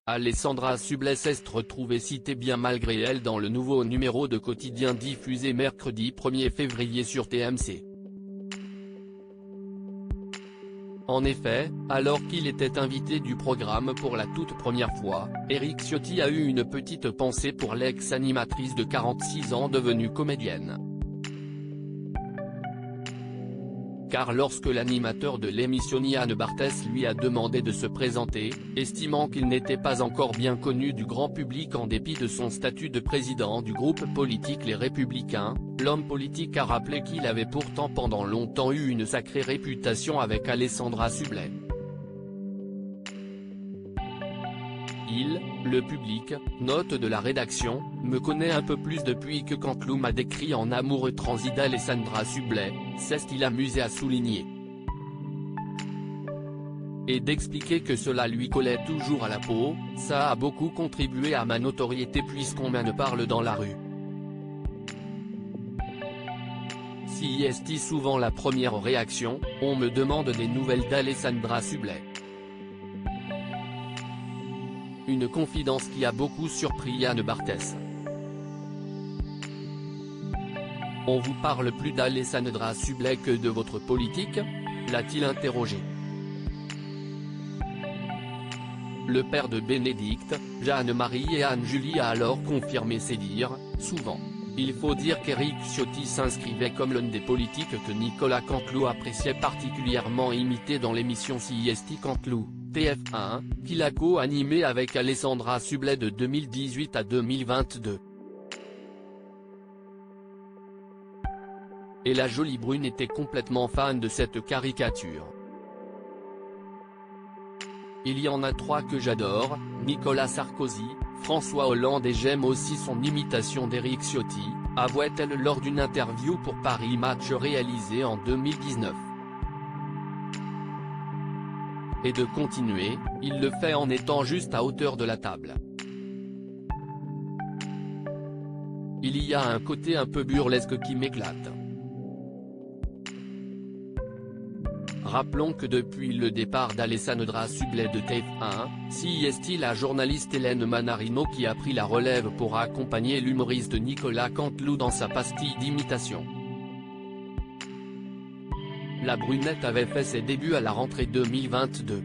Alessandra Sublet s'est retrouvée citée bien malgré elle dans le nouveau numéro de Quotidien diffusé mercredi 1er février sur TMC. En effet, alors qu'il était invité du programme pour la toute première fois, Éric Ciotti a eu une petite pensée pour l'ex-animatrice de 46 ans devenue comédienne. Car lorsque l'animateur de l'émission Yann Barthès lui a demandé de se présenter, estimant qu'il n'était pas encore bien connu du grand public en dépit de son statut de président du groupe politique Les Républicains, l'homme politique a rappelé qu'il avait pourtant pendant longtemps eu une sacrée réputation avec Alessandra Sublet. Il, le public, note de la rédaction, me connaît un peu plus depuis que Canteloup m'a décrit en amoureux transi d'Alessandra Sublet, s'est-il amusé à souligner. Et d'expliquer que cela lui collait toujours à la peau, ça a beaucoup contribué à ma notoriété puisqu'on me parle dans la rue. Si est souvent la première réaction, on me demande des nouvelles d'Alessandra Sublet. Une confidence qui a beaucoup surpris Yann Barthès. On vous parle plus d'Alessandra Sublet que de votre politique, l'a-t-il interrogé. Le père de Bénédicte, Jeanne-Marie et Anne-Julie a alors confirmé ses dires, souvent. Il faut dire qu'Éric Ciotti s'inscrivait comme l'un des politiques que Nicolas Canteloup appréciait particulièrement imiter dans l'émission CIST Canteloup, TF1, qu'il a co-animé avec Alessandra Sublet de 2018 à 2022. Et la jolie brune était complètement fan de cette caricature. Il y en a trois que j'adore, Nicolas Sarkozy, François Hollande et j'aime aussi son imitation d'Éric Ciotti, avouait-elle lors d'une interview pour Paris Match réalisée en 2019. Et de continuer, il le fait en étant juste à hauteur de la table. Il y a un côté un peu burlesque qui m'éclate. Rappelons que depuis le départ d'Alessandra Sublet de TF1, CIST la journaliste Hélène Manarino qui a pris la relève pour accompagner l'humoriste Nicolas Canteloup dans sa pastille d'imitation. La brunette avait fait ses débuts à la rentrée 2022.